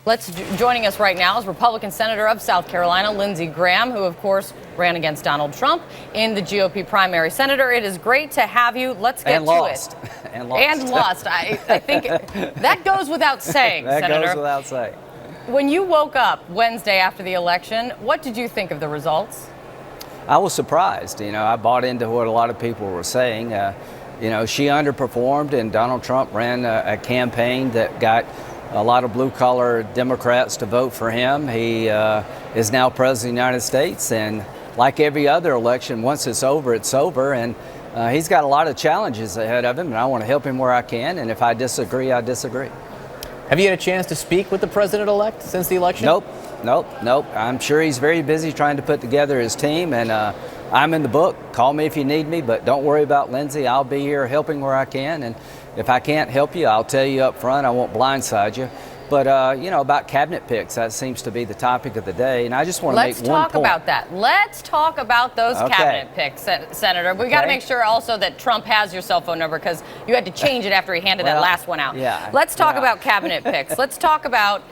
Joining us right now is Republican Senator of South Carolina, Lindsey Graham, who, of course, ran against Donald Trump in the GOP primary. Senator, it is great to have you. Let's get to it. And lost. And lost. I think that goes without saying, Senator. That goes without saying. When you woke up Wednesday after the election, what did you think of the results? I was surprised. I bought into what a lot of people were saying. She underperformed, and Donald Trump ran a campaign that got a lot of blue-collar Democrats to vote for him. He is now president of the United States, and like every other election, once it's over, it's over. And he's got a lot of challenges ahead of him, and I want to help him where I can. And if I disagree, I disagree. Have you had a chance to speak with the president-elect since the election? Nope. I'm sure he's very busy trying to put together his team, and I'm in the book. Call me if you need me, but don't worry about Lindsey. I'll be here helping where I can, and if I can't help you, I'll tell you up front. I won't blindside you. But, about cabinet picks, that seems to be the topic of the day, and I just want to make one point. Let's talk about that. Let's talk about those cabinet picks, Senator. We got to make sure also that Trump has your cell phone number, because you had to change it after he handed that last one out. Yeah. Let's talk about cabinet picks. Let's talk about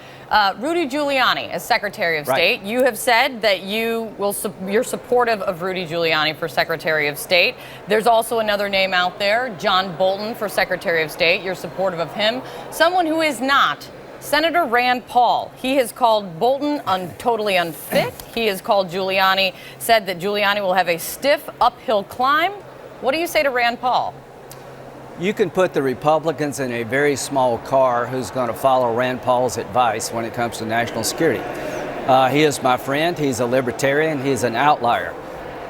Rudy Giuliani as Secretary of State. Right. You have said that you're supportive of Rudy Giuliani for Secretary of State. There's also another name out there, John Bolton for Secretary of State. You're supportive of him. Someone who is not, Senator Rand Paul. He has called Bolton totally unfit. He has called Giuliani, said that Giuliani will have a stiff uphill climb. What do you say to Rand Paul? You can put the Republicans in a very small car who's going to follow Rand Paul's advice when it comes to national security. He is my friend. He's a libertarian. He's an outlier.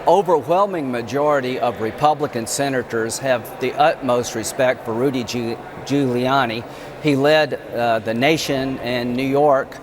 Overwhelming majority of Republican senators have the utmost respect for Rudy Giuliani. He led the nation in New York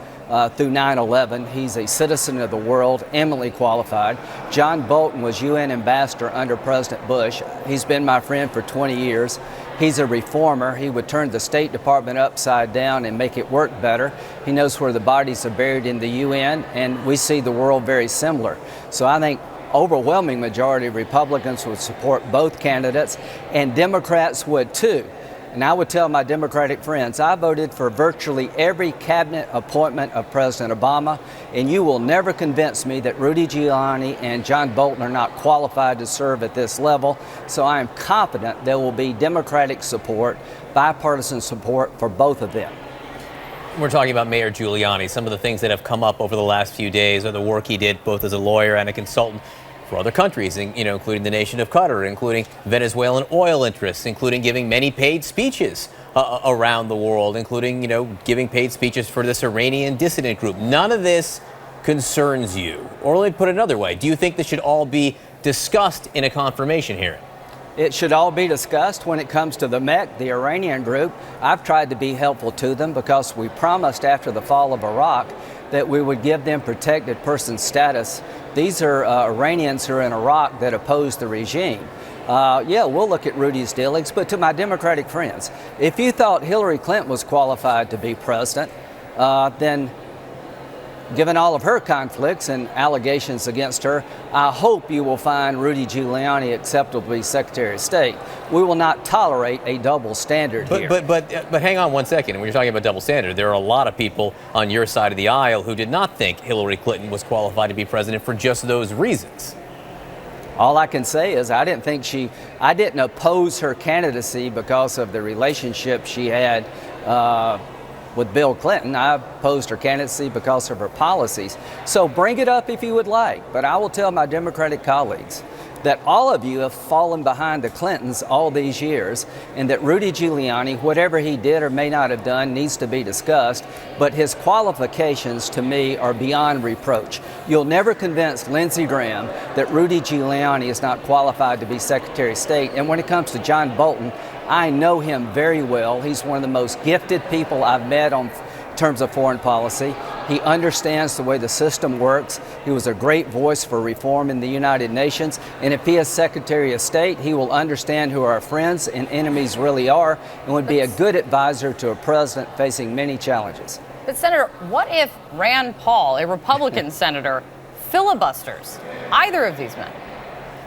through 9/11. He's a citizen of the world, eminently qualified. John Bolton was UN ambassador under President Bush. He's been my friend for 20 years. He's a reformer. He would turn the State Department upside down and make it work better. He knows where the bodies are buried in the UN, and we see the world very similar. So I think overwhelming majority of Republicans would support both candidates, and Democrats would too. And I would tell my Democratic friends, I voted for virtually every cabinet appointment of President Obama, and you will never convince me that Rudy Giuliani and John Bolton are not qualified to serve at this level. So I am confident there will be Democratic support, bipartisan support for both of them. We're talking about Mayor Giuliani. Some of the things that have come up over the last few days are the work he did both as a lawyer and a consultant for other countries, including the nation of Qatar, including Venezuelan oil interests, including giving many paid speeches around the world, including, giving paid speeches for this Iranian dissident group. None of this concerns you. Or let me put it another way. Do you think this should all be discussed in a confirmation hearing? It should all be discussed when it comes to the MEC, the Iranian group. I've tried to be helpful to them because we promised after the fall of Iraq that we would give them protected person status. These are Iranians who are in Iraq that oppose the regime. We'll look at Rudy's dealings, but to my Democratic friends, if you thought Hillary Clinton was qualified to be president, then given all of her conflicts and allegations against her, I hope you will find Rudy Giuliani acceptable to be Secretary of State. We will not tolerate a double standard here. But hang on one second. When you're talking about double standard, there are a lot of people on your side of the aisle who did not think Hillary Clinton was qualified to be president for just those reasons. All I can say is I didn't oppose her candidacy because of the relationship she had with Bill Clinton. I opposed her candidacy because of her policies. So bring it up if you would like, but I will tell my Democratic colleagues that all of you have fallen behind the Clintons all these years, and that Rudy Giuliani, whatever he did or may not have done, needs to be discussed, but his qualifications to me are beyond reproach. You'll never convince Lindsey Graham that Rudy Giuliani is not qualified to be Secretary of State. And when it comes to John Bolton, I know him very well. He's one of the most gifted people I've met in terms of foreign policy. He understands the way the system works. He was a great voice for reform in the United Nations. And if he is Secretary of State, he will understand who our friends and enemies really are and would be a good advisor to a president facing many challenges. But Senator, what if Rand Paul, a Republican senator, filibusters either of these men?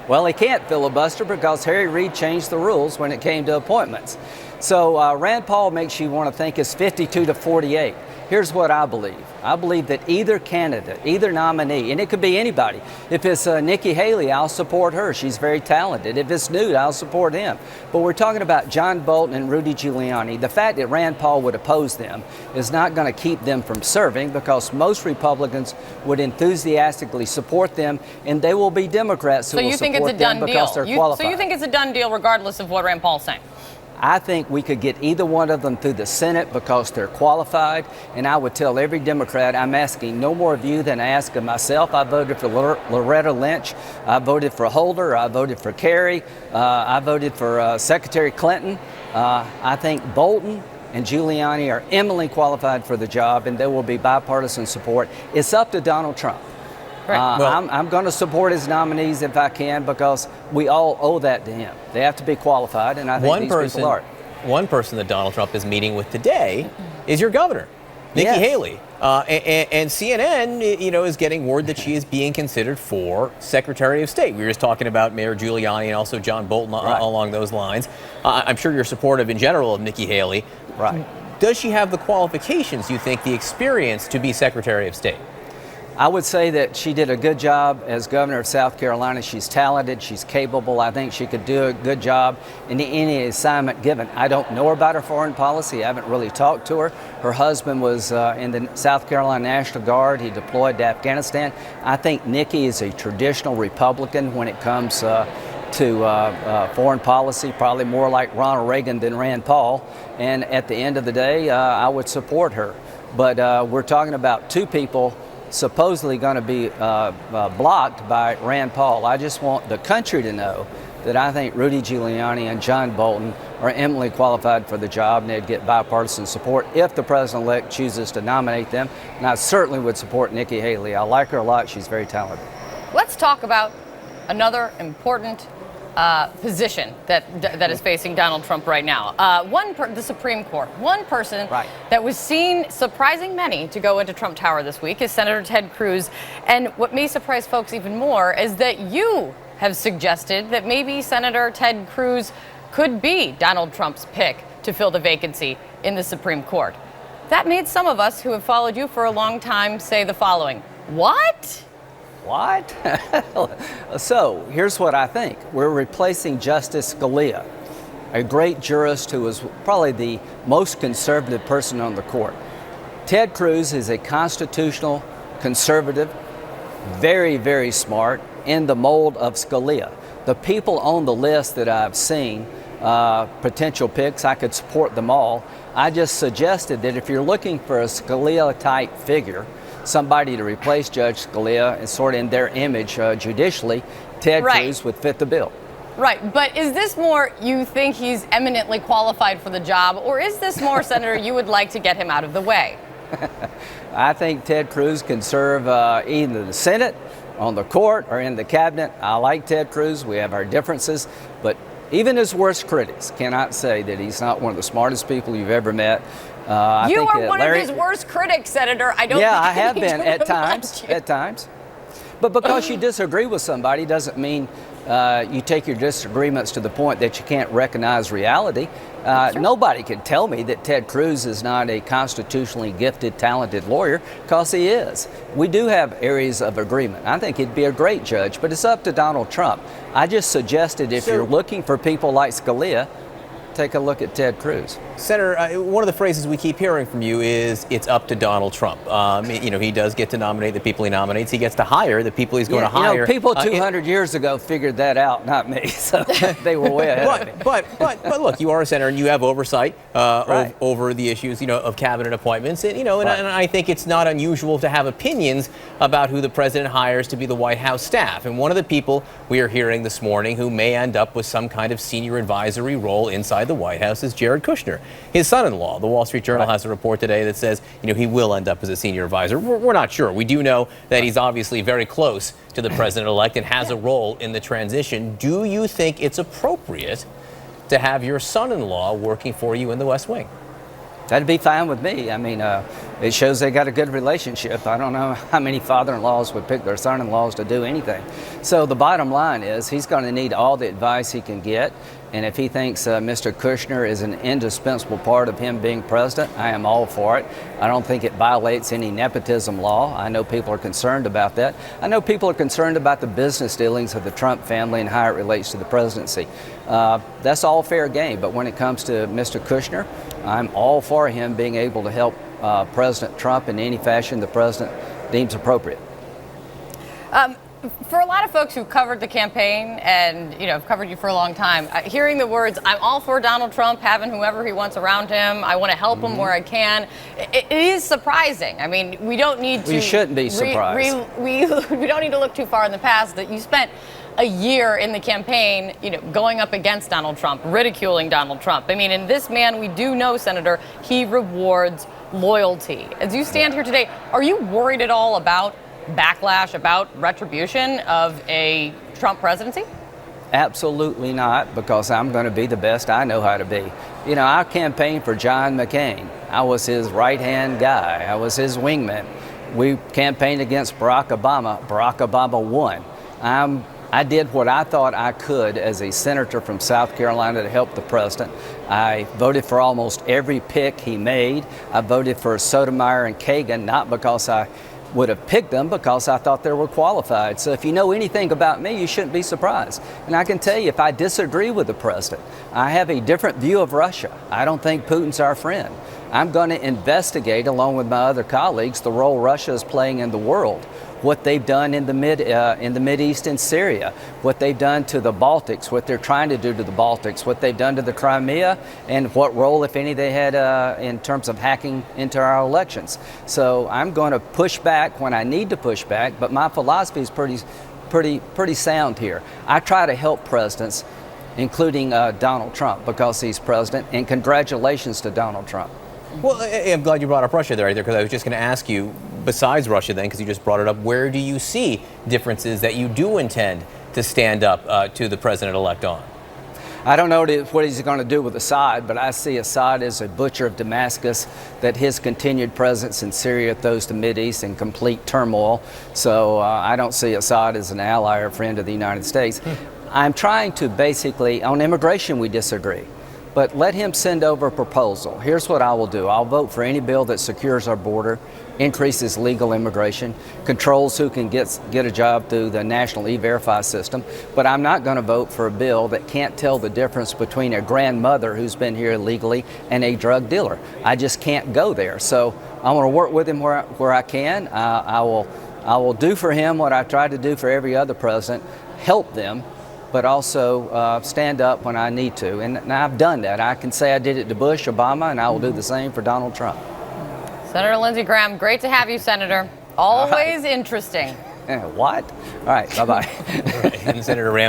Well, he can't filibuster because Harry Reid changed the rules when it came to appointments. So Rand Paul makes you want to think it's 52 to 48. Here's what I believe. I believe that either candidate, either nominee, and it could be anybody. If it's Nikki Haley, I'll support her. She's very talented. If it's Newt, I'll support him. But we're talking about John Bolton and Rudy Giuliani. The fact that Rand Paul would oppose them is not going to keep them from serving, because most Republicans would enthusiastically support them, and they will be Democrats who will support them because they're qualified. So you think it's a done deal regardless of what Rand Paul's saying? I think we could get either one of them through the Senate because they're qualified, and I would tell every Democrat I'm asking no more of you than I ask of myself. I voted for Loretta Lynch. I voted for Holder. I voted for Kerry. I voted for Secretary Clinton. I think Bolton and Giuliani are eminently qualified for the job, and there will be bipartisan support. It's up to Donald Trump. Right. I'm going to support his nominees if I can, because we all owe that to him. They have to be qualified, and I think these people are. One person that Donald Trump is meeting with today is your governor, Nikki Haley. And CNN, is getting word that she is being considered for Secretary of State. We were just talking about Mayor Giuliani and also John Bolton along those lines. I'm sure you're supportive in general of Nikki Haley. Right. Does she have the qualifications, you think, the experience to be Secretary of State? I would say that she did a good job as governor of South Carolina. She's talented. She's capable. I think she could do a good job in any assignment given. I don't know about her foreign policy. I haven't really talked to her. Her husband was in the South Carolina National Guard. He deployed to Afghanistan. I think Nikki is a traditional Republican when it comes to foreign policy, probably more like Ronald Reagan than Rand Paul. And at the end of the day, I would support her. But we're talking about two people supposedly going to be blocked by Rand Paul. I just want the country to know that I think Rudy Giuliani and John Bolton are eminently qualified for the job, and they'd get bipartisan support if the president-elect chooses to nominate them. And I certainly would support Nikki Haley. I like her a lot. She's very talented. Let's talk about another important position that is facing Donald Trump right now. The Supreme Court. One person that was seen surprising many to go into Trump Tower this week is Senator Ted Cruz. And what may surprise folks even more is that you have suggested that maybe Senator Ted Cruz could be Donald Trump's pick to fill the vacancy in the Supreme Court. That made some of us who have followed you for a long time say the following: what? What? So here's what I think. We're replacing Justice Scalia, a great jurist who was probably the most conservative person on the court. Ted Cruz is a constitutional conservative, very, very smart, in the mold of Scalia. The people on the list that I've seen, potential picks, I could support them all. I just suggested that if you're looking for a Scalia-type figure, somebody to replace Judge Scalia and sort of in their image judicially, Ted Cruz would fit the bill. Right, but is this more you think he's eminently qualified for the job, or is this more, Senator, you would like to get him out of the way? I think Ted Cruz can serve either the Senate, on the court, or in the cabinet. I like Ted Cruz. We have our differences, but even his worst critics cannot say that he's not one of the smartest people you've ever met. You are one of his worst critics, Senator. I don't. Yeah, I have been at times. At times, but because you disagree with somebody doesn't mean you take your disagreements to the point that you can't recognize reality. Nobody can tell me that Ted Cruz is not a constitutionally gifted, talented lawyer, because he is. We do have areas of agreement. I think he'd be a great judge, but it's up to Donald Trump. I just suggested if you're looking for people like Scalia, take a look at Ted Cruz. Senator, one of the phrases we keep hearing from you is it's up to Donald Trump. He does get to nominate the people he nominates. He gets to hire the people he's going to hire. People 200 years ago figured that out, not me. So they were way ahead of me. But look, you are a senator and you have oversight over the issues, of cabinet appointments. And, and I think it's not unusual to have opinions about who the president hires to be the White House staff. And one of the people we are hearing this morning who may end up with some kind of senior advisory role inside the White House is Jared Kushner, his son-in-law. The Wall Street Journal has a report today that says, he will end up as a senior advisor. We're not sure. We do know that he's obviously very close to the president-elect and has a role in the transition. Do you think it's appropriate to have your son-in-law working for you in the West Wing? That'd be fine with me. I mean, It shows they got a good relationship. I don't know how many father-in-laws would pick their son-in-laws to do anything. So the bottom line is he's going to need all the advice he can get. And if he thinks Mr. Kushner is an indispensable part of him being president, I am all for it. I don't think it violates any nepotism law. I know people are concerned about that. I know people are concerned about the business dealings of the Trump family and how it relates to the presidency. That's all fair game. But when it comes to Mr. Kushner, I'm all for him being able to help President Trump in any fashion the president deems appropriate. For a lot of folks who covered the campaign and, have covered you for a long time, hearing the words, I'm all for Donald Trump having whoever he wants around him, I want to help him where I can, it is surprising. I mean, we don't need to... We shouldn't be surprised. We don't need to look too far in the past that you spent a year in the campaign, going up against Donald Trump, ridiculing Donald Trump. I mean, and this man, we do know, Senator, he rewards loyalty. As you stand here today, are you worried at all about backlash, about retribution of a Trump presidency? Absolutely not, because I'm going to be the best I know how to be. I campaigned for John McCain. I was his right-hand guy. I was his wingman. We campaigned against Barack Obama. Barack Obama won. I did what I thought I could as a senator from South Carolina to help the president. I voted for almost every pick he made. I voted for Sotomayor and Kagan, not because I would have picked them, because I thought they were qualified. So if you know anything about me, you shouldn't be surprised. And I can tell you, if I disagree with the president, I have a different view of Russia. I don't think Putin's our friend. I'm going to investigate, along with my other colleagues, the role Russia is playing in the world, what they've done in the Mideast and Syria, what they've done to the Baltics, what they're trying to do to the Baltics, what they've done to the Crimea, and what role, if any, they had in terms of hacking into our elections. So I'm going to push back when I need to push back, but my philosophy is pretty sound here. I try to help presidents, including Donald Trump, because he's president, and congratulations to Donald Trump. Well, I'm glad you brought up Russia there, because I was just going to ask you, besides Russia then, because you just brought it up, where do you see differences that you do intend to stand up to the president-elect on? I don't know what he's going to do with Assad, but I see Assad as a butcher of Damascus, that his continued presence in Syria throws the Mideast in complete turmoil. So I don't see Assad as an ally or friend of the United States. I'm trying to basically, on immigration we disagree. But let him send over a proposal. Here's what I will do. I'll vote for any bill that secures our border, increases legal immigration, controls who can get a job through the national E-Verify system. But I'm not going to vote for a bill that can't tell the difference between a grandmother who's been here illegally and a drug dealer. I just can't go there. So I want to work with him where I can. I will do for him what I tried to do for every other president, help them, but also stand up when I need to. And I've done that. I can say I did it to Bush, Obama, and I will do the same for Donald Trump. Senator Lindsey Graham, great to have you, Senator. Always interesting. What? All right, bye-bye. All right. And Senator Ram.